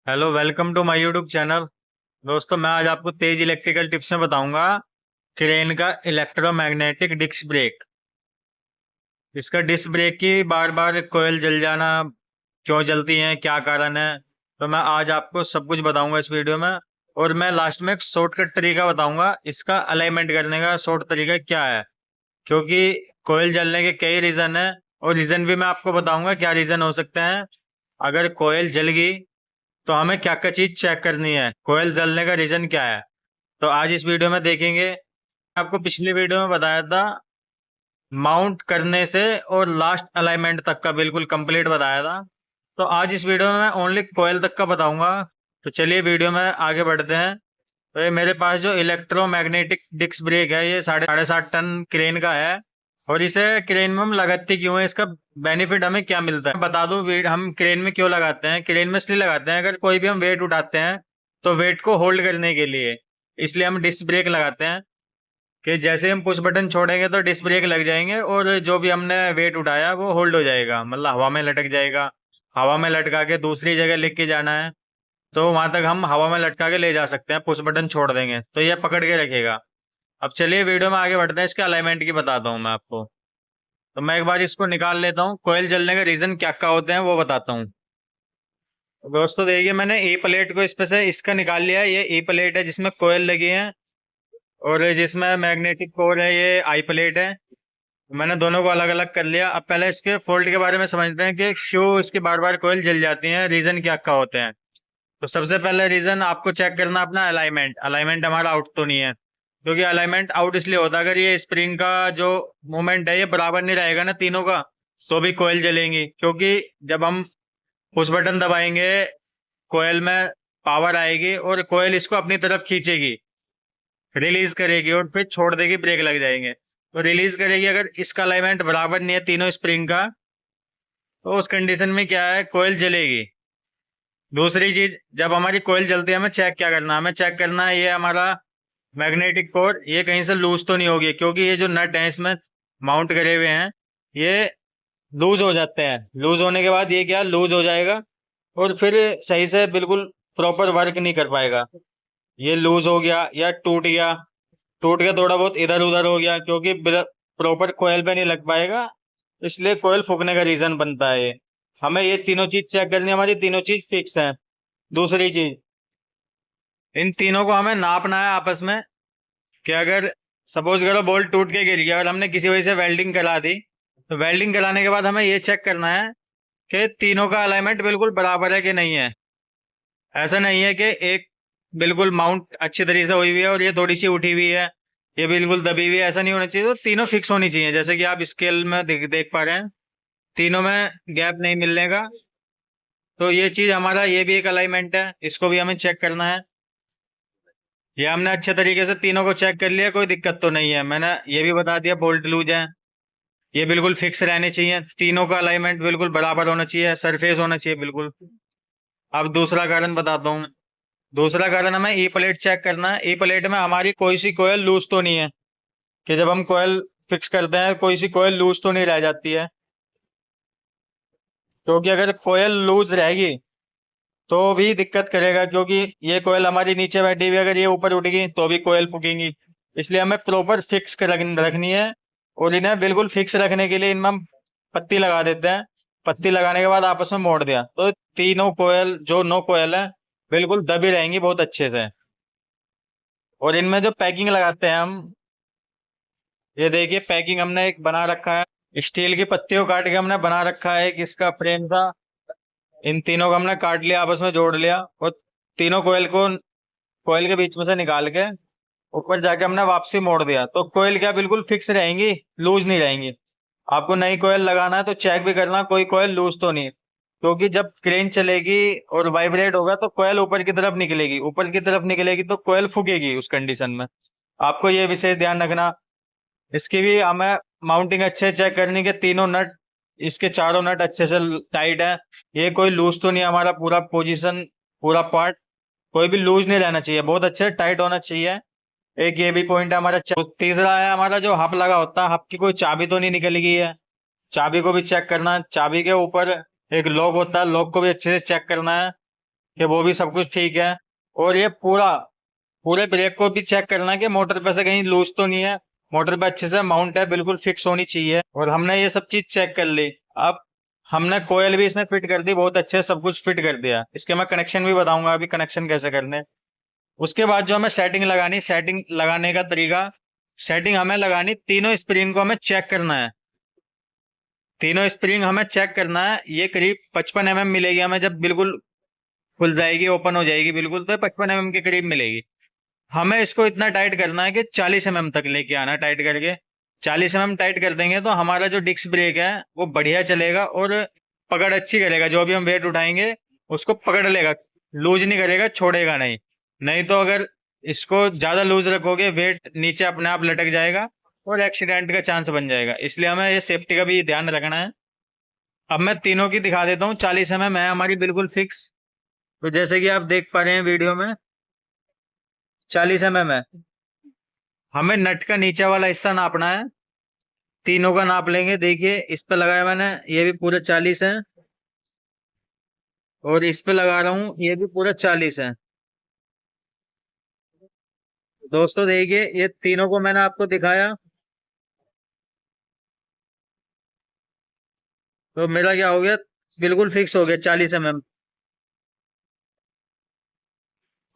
Hello, welcome to my YouTube channel. दोस्तों, मैं आज आपको तेज इलेक्ट्रिकल टिप्स में बताऊंगा क्रेन का इलेक्ट्रोमैग्नेटिक डिस्क ब्रेक। इसका डिस्क ब्रेक की बार बार कोयल जल जाना, क्यों जलती हैं, क्या कारण है, तो मैं आज आपको सब कुछ बताऊंगा इस वीडियो में। और मैं लास्ट में एक शॉर्टकट तरीका बताऊंगा इसका अलाइनमेंट करने का। शॉर्ट तरीका क्या है, क्योंकि कोयल जलने के कई रीजन है और रीजन भी मैं आपको बताऊंगा क्या रीजन हो सकते हैं। अगर कोयल जल गई तो हमें क्या क्या चीज चेक करनी है, कोयल जलने का रीजन क्या है, तो आज इस वीडियो में देखेंगे। आपको पिछली वीडियो में बताया था माउंट करने से और लास्ट अलाइनमेंट तक का बिल्कुल कंप्लीट बताया था। तो आज इस वीडियो में मैं ओनली कोयल तक का बताऊंगा। तो चलिए वीडियो में आगे बढ़ते हैं। तो ये मेरे पास जो इलेक्ट्रोमैग्नेटिक डिस्क ब्रेक है, ये साढ़े साढ़े 7 टन क्रेन का है। और इसे क्रेन में हम लगाते क्यों है, इसका बेनिफिट हमें क्या मिलता है बता दो। हम क्रेन में क्यों लगाते हैं, क्रेन में इसलिए लगाते हैं अगर कोई भी हम वेट उठाते हैं तो वेट को होल्ड करने के लिए, इसलिए हम डिस्क ब्रेक लगाते हैं। कि जैसे हम पुश बटन छोड़ेंगे तो डिस्क ब्रेक लग जाएंगे और जो भी हमने वेट उठाया वो होल्ड हो जाएगा, मतलब हवा में लटक जाएगा। हवा में लटका के दूसरी जगह लेके जाना है तो वहां तक हम हवा में लटका के ले जा सकते हैं। पुश बटन छोड़ देंगे तो ये पकड़ के रखेगा। अब चलिए वीडियो में आगे बढ़ते हैं, इसके अलाइनमेंट की बताता हूँ मैं आपको। तो मैं एक बार इसको निकाल लेता हूँ, कोयल जलने का रीजन क्या क्या होते हैं वो बताता हूँ। तो दोस्तों देखिए, मैंने ए प्लेट को इस पे से इसका निकाल लिया है। ये ए प्लेट है जिसमें कोयल लगी है, और जिसमें मैग्नेटिक कोर है ये आई प्लेट है। मैंने दोनों को अलग अलग कर लिया। अब पहले इसके फॉल्ट के बारे में समझते हैं कि क्यों इसकी बार बार कोयल जल जाती है, रीजन क्या क्या होते हैं। तो सबसे पहले रीजन आपको चेक करना अपना अलाइनमेंट। अलाइनमेंट हमारा आउट तो नहीं है, क्योंकि अलाइनमेंट आउट इसलिए होता है अगर ये स्प्रिंग का जो मूवमेंट है ये बराबर नहीं रहेगा ना तीनों का, तो भी कोयल जलेंगी। क्योंकि जब हम पुश बटन दबाएंगे, कोयल में पावर आएगी और कोयल इसको अपनी तरफ खींचेगी, रिलीज करेगी और फिर छोड़ देगी, ब्रेक लग जाएंगे। तो रिलीज करेगी, अगर इसका अलाइनमेंट बराबर नहीं है तीनों स्प्रिंग का, तो उस कंडीशन में क्या है, कोयल जलेगी। दूसरी चीज, जब हमारी कोयल जलती है हमें चेक क्या करना है, हमें चेक करना है ये हमारा मैग्नेटिक कोर ये कहीं से लूज तो नहीं होगी, क्योंकि ये जो नट है इसमें माउंट करे हुए हैं ये लूज हो जाते हैं। लूज होने के बाद ये क्या लूज हो जाएगा और फिर सही से बिल्कुल प्रॉपर वर्क नहीं कर पाएगा। ये लूज हो गया या टूट गया, टूट के थोड़ा बहुत इधर उधर हो गया, क्योंकि प्रॉपर कोयल पे नहीं लग पाएगा, इसलिए कोयल फूकने का रीजन बनता है ये। हमें ये तीनों चीज चेक करनी है, हमारी तीनों चीज फिक्स है। दूसरी चीज, इन तीनों को हमें नापना है आपस में। कि अगर सपोज करो बोल्ट टूट के गिर गया और हमने किसी वजह से वेल्डिंग करा दी, तो वेल्डिंग कराने के बाद हमें ये चेक करना है कि तीनों का अलाइनमेंट बिल्कुल बराबर है कि नहीं है। ऐसा नहीं है कि एक बिल्कुल माउंट अच्छी तरीके से हुई हुई है और ये थोड़ी सी उठी हुई है, ये बिल्कुल दबी हुई है, ऐसा नहीं होना चाहिए। तो तीनों फिक्स होनी चाहिए, जैसे कि आप स्केल में देख पा रहे हैं तीनों में गैप नहीं मिलने का। तो ये चीज हमारा ये भी एक अलाइनमेंट है, इसको भी हमें चेक करना है। ये हमने अच्छे तरीके से तीनों को चेक कर लिया, कोई दिक्कत तो नहीं है। मैंने ये भी बता दिया बोल्ट लूज है, ये बिल्कुल फिक्स रहने चाहिए, तीनों का अलाइनमेंट बिल्कुल बराबर होना चाहिए, सरफेस होना चाहिए बिल्कुल। अब दूसरा कारण बताता हूँ। दूसरा कारण हमें ई प्लेट चेक करना है। ई प्लेट में हमारी कोई सी कोयल लूज तो नहीं है, कि जब हम कोयल फिक्स करते हैं कोई सी कोयल लूज तो नहीं रह जाती है। क्योंकि अगर कोयल लूज रहेगी तो भी दिक्कत करेगा, क्योंकि ये कोयल हमारी नीचे बैठी हुई, अगर ये ऊपर उठेगी तो भी कोयल फूकेंगी। इसलिए हमें प्रॉपर फिक्स कर रखनी है। और इन्हें बिल्कुल फिक्स रखने के लिए इनमें हम पत्ती लगा देते हैं। पत्ती लगाने के बाद आपस में मोड़ दिया तो तीनों कोयल जो नो कोयल है बिल्कुल दबी रहेंगी बहुत अच्छे से। और इनमें जो पैकिंग लगाते हैं हम, ये देखिए पैकिंग हमने एक बना रखा है, स्टील की पत्तियों काट के हमने बना रखा है। एक इसका फ्रेम था, इन तीनों को हमने काट लिया, आपस में जोड़ लिया और तीनों कोयल को कोयल के बीच में से निकाल के ऊपर जाके हमने वापसी मोड़ दिया, तो कोयल क्या बिल्कुल फिक्स रहेंगी, लूज नहीं रहेंगी। आपको नई कोयल लगाना है तो चेक भी करना कोई कोयल लूज तो नहीं, क्योंकि जब क्रेन चलेगी और वाइब्रेट होगा तो कोयल ऊपर की तरफ निकलेगी, ऊपर की तरफ निकलेगी तो कोयल फूकेगी उस कंडीशन में। आपको ये विशेष ध्यान रखना। इसकी भी हमें माउंटिंग अच्छे से चेक करनी कि तीनों नट, इसके चारों नट अच्छे से टाइट है, ये कोई लूज तो नहीं, हमारा पूरा पोजीशन पूरा पार्ट कोई भी लूज नहीं रहना चाहिए, बहुत अच्छे टाइट होना चाहिए। एक ये भी पॉइंट है हमारा। तीसरा है हमारा जो हब लगा होता है, हब की कोई चाबी तो नहीं निकल गई है, चाबी को भी चेक करना है। चाबी के ऊपर एक लॉक होता है, लॉक को भी अच्छे से चेक करना है। कि वो भी सब कुछ ठीक है। और ये पूरे ब्रेक को भी चेक करना है कि मोटर पे से कहीं लूज तो नहीं है, मोटर पे अच्छे से माउंट है, बिल्कुल फिक्स होनी चाहिए। और हमने ये सब चीज चेक कर ली। अब हमने कोयल भी इसमें फिट कर दी, बहुत अच्छे से सब कुछ फिट कर दिया। इसके मैं कनेक्शन भी बताऊंगा अभी कनेक्शन कैसे करने। उसके बाद जो हमें सेटिंग लगानी, सेटिंग लगाने का तरीका, सेटिंग हमें लगानी, तीनों स्प्रिंग को हमें चेक करना है। तीनों स्प्रिंग हमें चेक करना है। ये करीब 55 mm मिलेगी हमें, जब बिल्कुल खुल जाएगी, ओपन हो जाएगी बिल्कुल, तो 55 mm के करीब मिलेगी। हमें इसको इतना टाइट करना है कि 40 mm तक लेके आना, टाइट करके 40 mm टाइट कर देंगे तो हमारा जो डिस्क ब्रेक है वो बढ़िया चलेगा और पकड़ अच्छी करेगा। जो भी हम वेट उठाएंगे उसको पकड़ लेगा, लूज नहीं करेगा, छोड़ेगा नहीं। नहीं तो अगर इसको ज्यादा लूज रखोगे वेट नीचे अपने आप लटक जाएगा और एक्सीडेंट का चांस बन जाएगा। इसलिए हमें ये सेफ्टी का भी ध्यान रखना है। अब मैं तीनों की दिखा देता हूँ। 40 mm है हमारी बिल्कुल फिक्स। तो जैसे कि आप देख पा रहे हैं वीडियो में, 40 mm है। हमें नट का नीचे वाला हिस्सा नापना है, तीनों का नाप लेंगे। देखिए इस पे लगाया मैंने, ये भी पूरा 40 है, और इस पे लगा रहा हूँ, ये भी पूरा 40 है। दोस्तों देखिए ये तीनों को मैंने आपको दिखाया, तो मेरा क्या हो गया, बिल्कुल फिक्स हो गया 40 mm।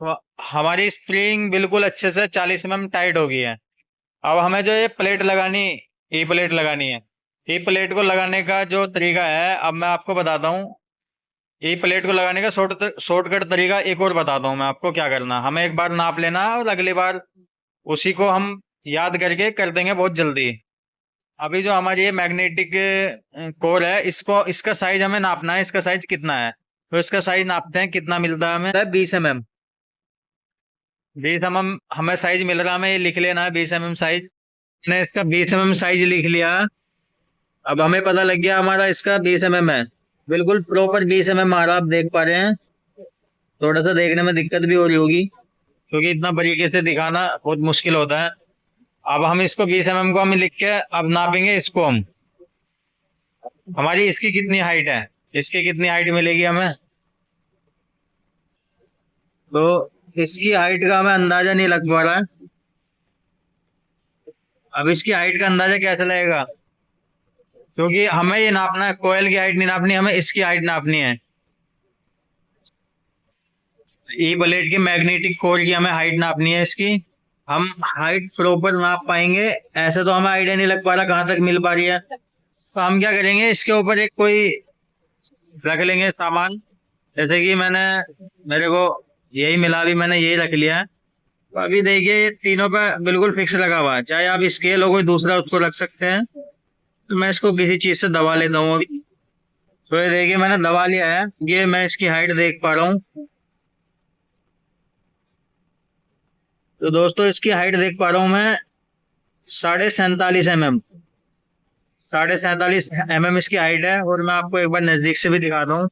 तो हमारी स्प्रिंग बिल्कुल अच्छे से 40 mm टाइट हो गई है। अब हमें जो ये प्लेट लगानी, ई प्लेट लगानी है। ई प्लेट को लगाने का जो तरीका है अब मैं आपको बताता हूँ। ई प्लेट को लगाने का शॉर्टकट तरीका एक और बताता हूँ मैं आपको क्या करना। हमें एक बार नाप लेना है और अगली बार उसी को हम याद करके कर देंगे बहुत जल्दी। अभी जो हमारी ये मैग्नेटिक कोर है, इसको इसका साइज हमें नापना है, इसका साइज कितना है। तो इसका साइज नापते हैं, कितना मिलता है हमें, 20 mm। 20 mm हमें साइज मिल रहा है, हमें ये लिख लेना है 20 mm साइज। ने इसका 20 mm साइज लिख लिया। अब हमें पता लग गया हमारा इसका 20 mm है, बिल्कुल प्रॉपर 20 mm आ रहा, आप देख पा रहे हैं। थोड़ा सा देखने में दिक्कत भी हो रही होगी क्योंकि इतना बारीकी से दिखाना बहुत मुश्किल होता है। अब हम इसको 20 mm को हम लिख के अब नापेंगे इसको हम। हमारी इसकी कितनी हाइट है, इसकी कितनी हाइट मिलेगी हमें, तो इसकी हाइट का हमें अंदाजा नहीं लग पा रहा है। अब इसकी हाइट का अंदाजा कैसे लगेगा, क्योंकि हमें ये नापना है, कोयल की हाइट नहीं नापनी, हमें इसकी हाइट नापनी है। ई प्लेट की मैग्नेटिक कोर की हमें हाइट नापनी है इसकी। हम हाइट प्रॉपर नाप पाएंगे, ऐसे तो हमें आइडिया नहीं लग पा रहा कहाँ तक मिल पा रही है। तो हम क्या करेंगे, इसके ऊपर एक कोई रख लेंगे सामान। जैसे कि मेरे को यही मिला, भी मैंने यही रख लिया है। तो अभी देखिए ये तीनों पे बिल्कुल फिक्स लगा हुआ है, चाहे आप स्केल हो कोई दूसरा उसको रख सकते हैं। तो मैं इसको किसी चीज से दबा लेता हूँ अभी। तो ये देखिए मैंने दबा लिया है, ये मैं इसकी हाइट देख पा रहा हूँ। तो दोस्तों इसकी हाइट देख पा रहा हूँ मैं, 47.5 mm। 47.5 mm इसकी हाइट है। और मैं आपको एक बार नजदीक से भी दिखाता हूँ,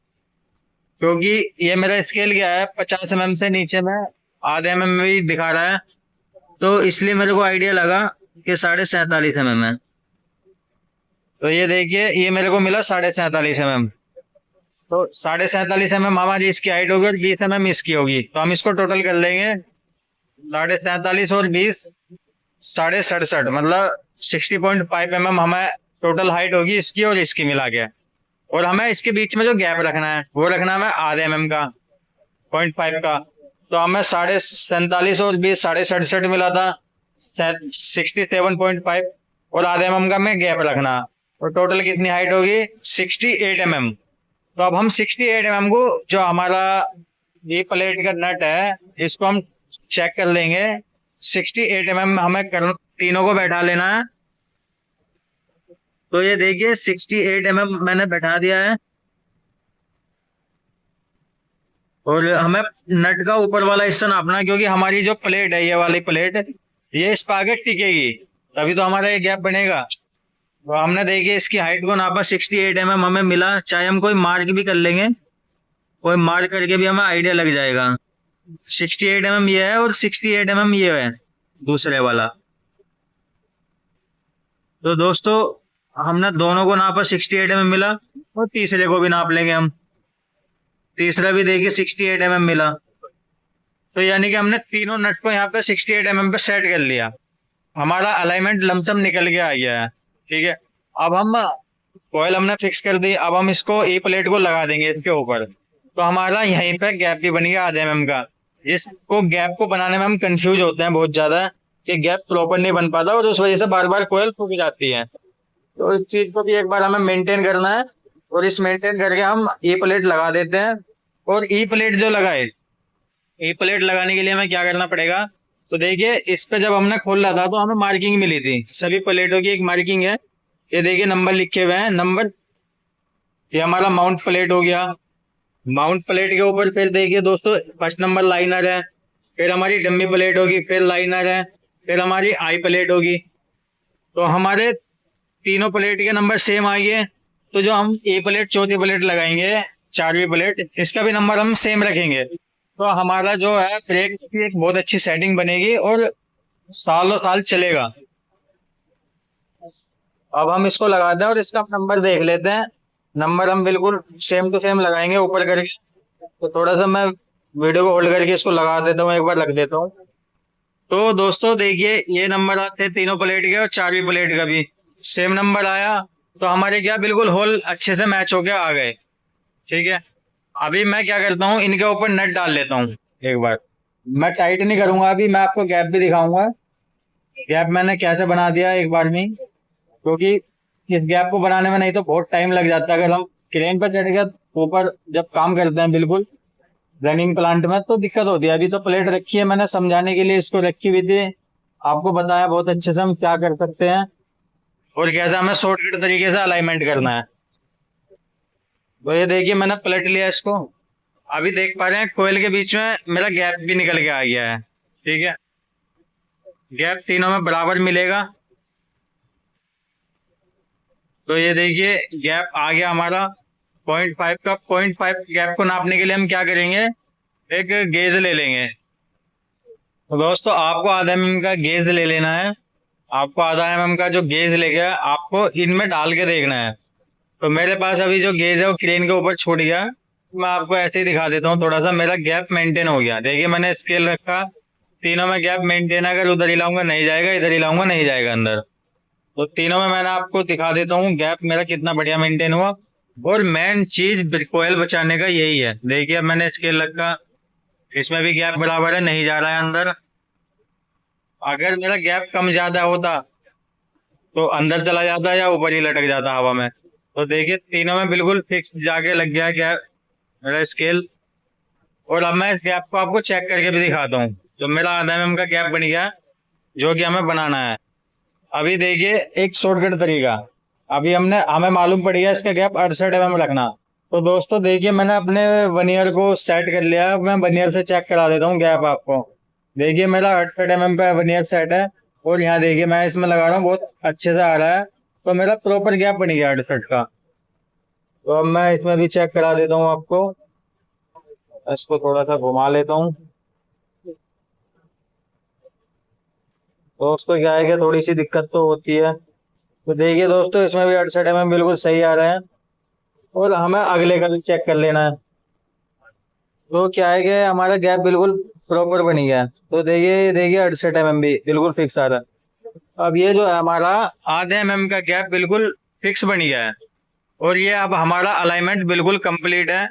क्योंकि ये मेरा स्केल क्या है 50 mm से नीचे में आधे mm भी दिखा रहा है, तो इसलिए मेरे को आइडिया लगा कि 47.5 mm है। तो ये देखिए ये मेरे को मिला 47.5 mm। तो 47.5 mm हमारी इसकी हाइट होगी और 20 mm इसकी होगी, तो हम इसको टोटल कर लेंगे। 47.5 और 20, 67.5, मतलब 60.5 mm हमें टोटल हाइट होगी इसकी और इसकी मिला के। और हमें इसके बीच में जो गैप रखना है वो रखना है हमें आधे mm का, 0.5 का। तो हमें 47.5 और 20, 67.5 मिला था, 67.5, और आधे mm का हमें गैप रखना। और टोटल कितनी हाइट होगी, 68 mm। तो अब हम 68 mm को, जो हमारा ये प्लेट का नट है, इसको हम चेक कर लेंगे। 68 mm हमें तीनों को बैठा लेना है। तो ये देखिए 68 mm मैंने बैठा दिया है। और हमें नट का ऊपर वाला हिस्सा नापना है, क्योंकि हमारी जो प्लेट है, ये वाली प्लेट, ये इस पे आगे टिकेगी, तभी तो हमारा ये गैप बनेगा। तो हमने देखिए इसकी हाइट को नापा, 68 mm हमें मिला। चाहे हम कोई मार्क भी कर लेंगे, कोई मार्क करके भी हमें आइडिया लग जाएगा। 68 mm ये है और 68 mm ये है दूसरे वाला। तो दोस्तों हमने दोनों को नापा, 68 mm मिला, और तीसरे को भी नाप लेंगे हम। तीसरा भी देखिए 68 mm मिला। तो यानी कि हमने तीनों नट को यहाँ पे 68 mm पे सेट कर लिया, हमारा अलाइनमेंट लमसम निकल के आ गया है। ठीक है, अब हम कॉइल हमने फिक्स कर दी, अब हम इसको ई प्लेट को लगा देंगे इसके ऊपर। तो हमारा यहीं पे गैप भी बन गया आधे mm का। जिसको गैप को बनाने में हम कंफ्यूज होते हैं बहुत ज्यादा कि गैप प्रॉपर नहीं बन पाता और उस वजह से बार बार कॉइल फूक जाती है। तो इस चीज को भी एक बार हमें मेंटेन करना है, और इस मेंटेन करके हम ई प्लेट लगा देते हैं। और ई प्लेट जो लगाए, ई प्लेट लगाने के लिए हमें क्या करना पड़ेगा, तो देखिए इस पे जब हमने खोला था तो हमें मार्किंग मिली थी, सभी प्लेटों की एक मार्किंग है। ये देखिए नंबर लिखे हुए हैं, नंबर। ये हमारा माउंट प्लेट हो गया। माउंट प्लेट के ऊपर फिर देखिए दोस्तों फर्स्ट नंबर लाइनर है, फिर हमारी डम्मी प्लेट होगी, फिर लाइनर है, फिर हमारी आई प्लेट होगी। तो हमारे तीनों प्लेट के नंबर सेम आएंगे। तो जो हम ए प्लेट चौथी प्लेट लगाएंगे, चारवीं प्लेट, इसका भी नंबर हम सेम रखेंगे। तो हमारा जो है ब्रेक की एक बहुत अच्छी सेटिंग बनेगी और सालों साल चलेगा। अब हम इसको लगाते हैं और इसका नंबर देख लेते हैं। नंबर हम बिल्कुल सेम टू सेम लगाएंगे ऊपर करके। तो थोड़ा सा मैं वीडियो को होल्ड करके इसको लगा देता हूँ, एक बार रख देता हूँ। तो दोस्तों देखिए ये नंबर आते हैं तीनों प्लेट के और चारवीं प्लेट का भी सेम नंबर आया। तो हमारे क्या बिल्कुल होल अच्छे से मैच होके आ गए। ठीक है, अभी मैं क्या करता हूँ, इनके ऊपर नट डाल लेता हूँ एक बार। मैं टाइट नहीं करूंगा, अभी मैं आपको गैप भी दिखाऊंगा। गैप मैंने कैसे बना दिया एक बार में, क्योंकि इस गैप को बनाने में नहीं तो बहुत टाइम लग जाता है। अगर हम क्रेन पर चढ़ गए ऊपर जब काम करते हैं बिल्कुल रनिंग प्लांट में, तो दिक्कत होती है। अभी तो प्लेट रखी है मैंने समझाने के लिए, इसको रखी हुई थी, आपको बताया बहुत अच्छे से हम क्या कर सकते हैं और कैसे हमें शॉर्टकट तरीके से अलाइनमेंट करना है। तो ये देखिए मैंने पलट लिया इसको। अभी देख पा रहे हैं कोयल के बीच में मेरा गैप भी निकल के आ गया है। ठीक है, गैप तीनों में बराबर मिलेगा। तो ये देखिए गैप आ गया हमारा 0.5 का। 0.5 गैप को नापने के लिए हम क्या करेंगे, एक गेज ले लेंगे। तो दोस्तों आपको आधा mm का गेज ले लेना है। आपको आधा mm का जो गेज लेके आपको इनमें डाल के देखना है। तो मेरे पास अभी जो गेज है वो क्रेन के ऊपर छूट गया। मैं आपको ऐसे ही दिखा देता हूँ, थोड़ा सा मेरा गैप मेंटेन हो गया। देखिए मैंने स्केल रखा, तीनों में गैप मेंटेन। अगर उधर ही लाऊंगा नहीं जाएगा, इधर ही लाऊंगा नहीं जाएगा अंदर। तो तीनों में मैंने आपको दिखा देता हूँ गैप मेरा कितना बढ़िया मेंटेन हुआ। और मेन चीज कोयल बचाने का यही है। देखिए अब मैंने स्केल रखा, इसमें भी गैप बराबर है, नहीं जा रहा है अंदर। अगर मेरा गैप कम ज्यादा होता तो अंदर चला जाता या ऊपर ही लटक जाता हवा में। तो देखिए तीनों में बिल्कुल फिक्स जाके लग गया गैप मेरा स्केल। और अब मैं इस गैप को आपको चेक करके भी दिखाता हूँ। तो मेरा आधा mm का गैप बन गया जो कि हमें बनाना है। अभी देखिए एक शॉर्टकट तरीका, अभी हमें मालूम पड़ गया इसका गैप 68 mm रखना। तो दोस्तों देखिए मैंने अपने वर्नियर को सेट कर लिया। मैं वर्नियर से चेक करा देता हूँ गैप आपको। देखिए मेरा 68 mm पे वर्नियर सेट है और यहाँ देखिए मैं इसमें लगा रहा हूँ, बहुत अच्छे से आ रहा है। तो मेरा प्रॉपर गैप बन गया 68 का। तो अब मैं इसमें भी चेक करा देता हूँ आपको। इसको थोड़ा सा घुमा लेता हूँ। दोस्तों क्या है कि थोड़ी सी दिक्कत तो होती है। तो देखिए दोस्तों इसमें भी 68 mm बिल्कुल सही आ रहा है। और हमें अगले का भी चेक कर लेना है। तो क्या है कि हमारा गैप बिल्कुल प्रॉपर बन गया है। तो देखिए देखिए 68 mm भी बिल्कुल फिक्स आ रहा है। अब ये जो है हमारा आधे mm का गैप बिल्कुल फिक्स बन गया है। और ये अब हमारा अलाइनमेंट बिल्कुल कंप्लीट है।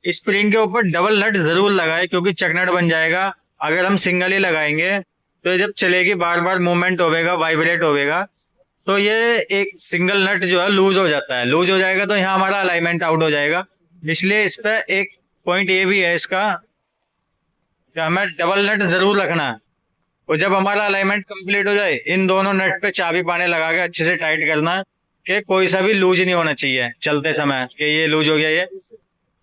स्प्रिंग के ऊपर डबल नट जरूर लगाए क्योंकि चक नट बन जाएगा। अगर हम सिंगल ही लगाएंगे तो ये जब चलेगी बार बार मूवमेंट होगा, वाइब्रेट होगा, तो ये एक सिंगल नट जो है लूज हो जाता है। लूज हो जाएगा तो यहाँ हमारा अलाइनमेंट आउट हो जाएगा। इसलिए इस पर एक पॉइंट ये भी है इसका कि हमें डबल नट जरूर रखना है। और जब हमारा अलाइनमेंट कंप्लीट हो जाए इन दोनों नट पे चाबी पाने लगा के अच्छे से टाइट करना है कि कोई सा भी लूज नहीं होना चाहिए चलते समय कि ये लूज हो गया ये।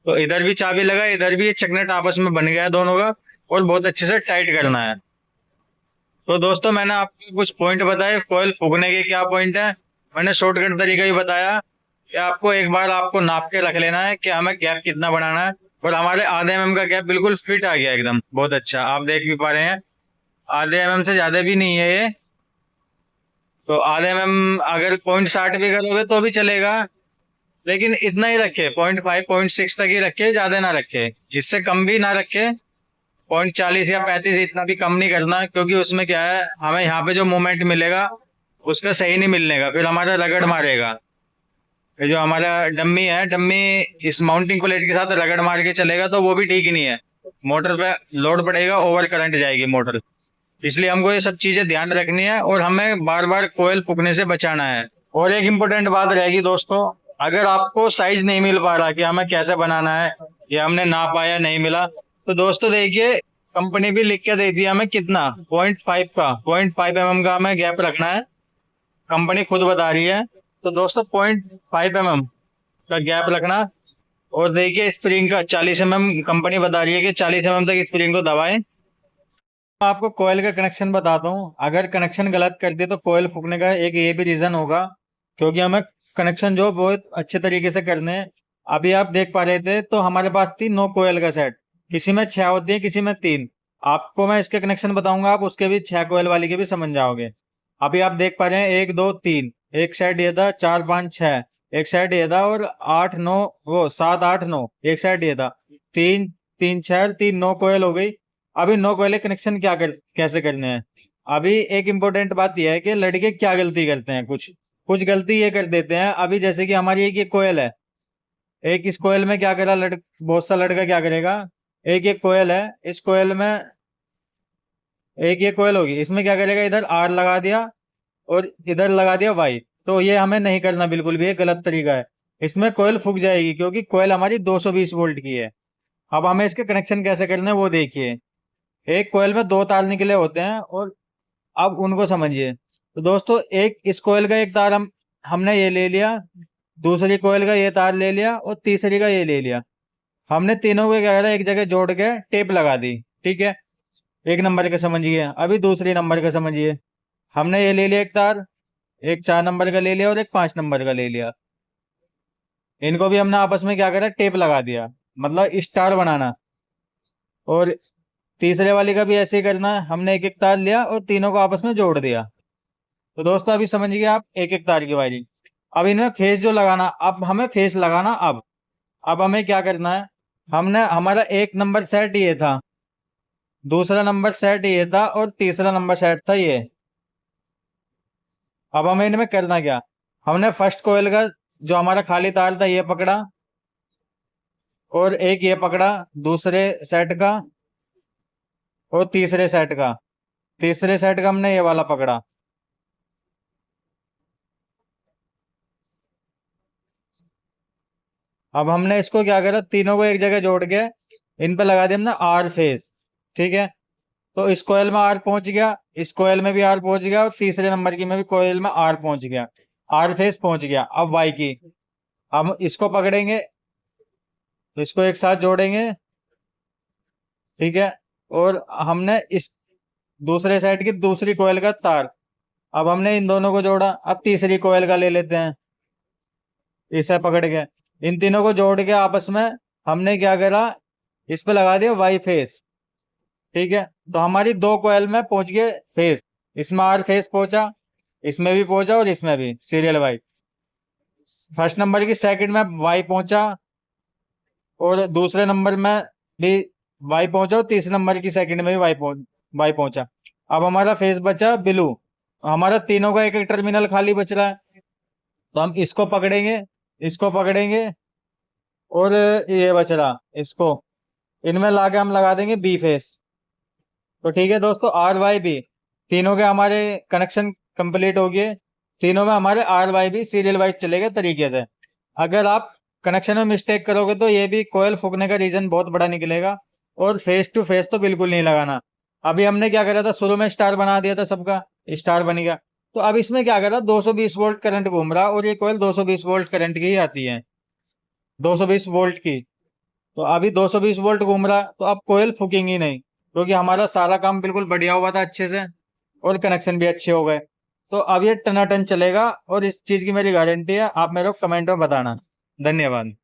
तो इधर भी चाबी लगा, इधर भी चक नट आपस में बन गया है दोनों का, और बहुत अच्छे से टाइट करना है। तो दोस्तों मैंने आपको कुछ पॉइंट बताए कॉइल फूकने के, क्या पॉइंट है मैंने शॉर्टकट तरीका ही बताया कि आपको एक बार आपको नाप के रख लेना है कि हमें गैप कितना बनाना है। और हमारे आधे mm का गैप बिल्कुल फिट आ गया एकदम, बहुत अच्छा। आप देख भी पा रहे हैं आधे mm से ज्यादा भी नहीं है ये। तो आधे mm अगर 0.60 भी करोगे तो भी चलेगा, लेकिन इतना ही रखे, 0.5 0.6 तक ही रखे, ज्यादा ना रखे, इससे कम भी ना रखे। 0.40 या 35 इतना भी कम नहीं करना, क्योंकि उसमें क्या है, हमें यहाँ पे जो मोमेंट मिलेगा उसका सही नहीं मिलने का, फिर हमारा रगड़ मारेगा। ये जो हमारा डम्मी है, डम्मी इस माउंटिंग प्लेट के साथ रगड़ मार के चलेगा तो वो भी ठीक ही नहीं है। मोटर पे लोड पड़ेगा, ओवर करंट जाएगी मोटर। इसलिए हमको ये सब चीजें ध्यान रखनी है और हमें बार बार कोयल फूकने से बचाना है। और एक इम्पोर्टेंट बात रहेगी दोस्तों, अगर आपको साइज नहीं मिल पा रहा कि हमें कैसे बनाना है, या हमने ना पाया नहीं मिला, तो दोस्तों देखिए, कंपनी भी लिख के देती है हमें कितना, 0.5 का, 0.5 mm का हमें गैप रखना है। कंपनी खुद बता रही है। तो दोस्तों 0.5 mm का गैप रखना। और देखिए स्प्रिंग का 40 mm कंपनी बता रही है कि 40 mm तक स्प्रिंग को दबाएं। आपको कोयल का कनेक्शन बताता हूँ, अगर कनेक्शन गलत कर दिए तो कोयल फूकने का एक ये भी रीजन होगा, क्योंकि हमें कनेक्शन जो बहुत अच्छे तरीके से करने हैं। अभी आप देख पा रहे थे तो हमारे पास थी 9 कोयल का सेट, किसी में 6 होती है, किसी में 3। आपको मैं इसके कनेक्शन बताऊंगा, आप उसके भी 6 कोयल वाली के भी समझ जाओगे। अभी आप देख पा रहे हैं 1 2 3, एक साइड ये था, 4 5 6, एक साइड ये था, और 8 9, वो 7 8 9, एक साइड ये था, 3 3 6 3 9 कोयल हो गई। अभी 9 कोयले कनेक्शन कैसे करने हैं। अभी एक इम्पोर्टेंट बात यह है कि लड़के क्या गलती करते हैं, कुछ कुछ गलती ये कर देते हैं। अभी जैसे कि हमारी एक ये कोयल है, एक इस कोयल में क्या करा बहुत सा लड़का क्या करेगा, एक कोयल है, इस कोयल में एक ये कोयल होगी, इसमें क्या करेगा, इधर आर लगा दिया और इधर लगा दिया वाई। तो ये हमें नहीं करना बिल्कुल भी, ये गलत तरीका है। इसमें कोयल फूक जाएगी, क्योंकि कोयल हमारी 220 वोल्ट की है। अब हमें इसके कनेक्शन कैसे करने हैं वो देखिए। एक कोयल में 2 तार निकले होते हैं, और अब उनको समझिए। तो दोस्तों एक इस कोयल का एक तार हमने ये ले लिया, दूसरी कोयल का ये तार ले लिया, और तीसरी का ये ले लिया। हमने तीनों को क्या करा, एक जगह जोड़ के टेप लगा दी। ठीक है, एक नंबर का समझिए। अभी दूसरी नंबर का समझिए। हमने ये ले लिया एक तार, एक 4 नंबर का ले लिया और एक 5 नंबर का ले लिया। इनको भी हमने आपस में क्या करा, टेप लगा दिया, मतलब स्टार बनाना। और तीसरे वाली का भी ऐसे ही करना है, हमने एक एक तार लिया और तीनों को आपस में जोड़ दिया। तो दोस्तों अभी समझ गए आप, एक एक तार की वायरिंग। अब इनमें फेस जो लगाना, अब हमें फेस लगाना। अब हमें क्या करना है, हमने हमारा एक नंबर सेट ये था, दूसरा नंबर सेट ये था, और तीसरा नंबर सेट था ये। अब हमें इनमें करना क्या, हमने फर्स्ट कोयल का जो हमारा खाली तार था ये पकड़ा, और एक ये पकड़ा दूसरे सेट का, और तीसरे सेट का हमने ये वाला पकड़ा। अब हमने इसको क्या करा, तीनों को एक जगह जोड़ के इन पे लगा दिया हमने आर फेस। ठीक है, तो इस कोयल में आर पहुंच गया, इस कोयल में भी आर पहुंच गया, और तीसरे नंबर की में भी कोयल में आर पहुंच गया, आर फेस पहुंच गया। अब वाई की, हम इसको पकड़ेंगे, तो इसको एक साथ जोड़ेंगे। ठीक है, और हमने इस दूसरे साइड की दूसरी कोयल का तार, अब हमने इन दोनों को जोड़ा। अब तीसरी कोयल का ले लेते हैं, इसे पकड़ के इन तीनों को जोड़ के आपस में हमने क्या करा, इस पे लगा दिया वाई फेस। ठीक है, तो हमारी 2 कोयल में पहुंच गए फेस, इसमें आर फेस पहुंचा, इसमें भी पहुंचा, और इसमें भी सीरियल वाई। फर्स्ट नंबर की सेकंड में वाई पहुंचा, और दूसरे नंबर में भी वाई पहुंचा, और तीसरे नंबर की सेकंड में भी वाई पहुंचा। अब हमारा फेस बचा ब्लू, हमारा तीनों का एक एक टर्मिनल खाली बच रहा है। तो हम इसको पकड़ेंगे, और ये बच रहा, इसको इनमें लाके हम लगा देंगे बी फेस। तो ठीक है दोस्तों, आर वाई बी तीनों के हमारे कनेक्शन कंप्लीट हो गए। तीनों में हमारे R Y B serial wise चलेगा तरीके से। अगर आप कनेक्शन में मिस्टेक करोगे तो ये भी कोयल फूकने का रीजन बहुत बड़ा निकलेगा। और फेस टू फेस तो बिल्कुल नहीं लगाना। अभी हमने क्या करा था, शुरू में स्टार बना दिया था, सबका स्टार बन गया। तो अब इसमें क्या करा, 220 वोल्ट करंट घूम रहा, और ये कोयल 220 वोल्ट करंट की ही आती है, 220 वोल्ट की। तो अभी 220 वोल्ट घूम रहा, तो अब कोयल फूकेंगी नहीं, क्योंकि हमारा सारा काम बिल्कुल बढ़िया हुआ था अच्छे से, और कनेक्शन भी अच्छे हो गए। तो अब ये टनाटन चलेगा, और इस चीज की मेरी गारंटी है। आप मेरे को कमेंट में बताना। धन्यवाद।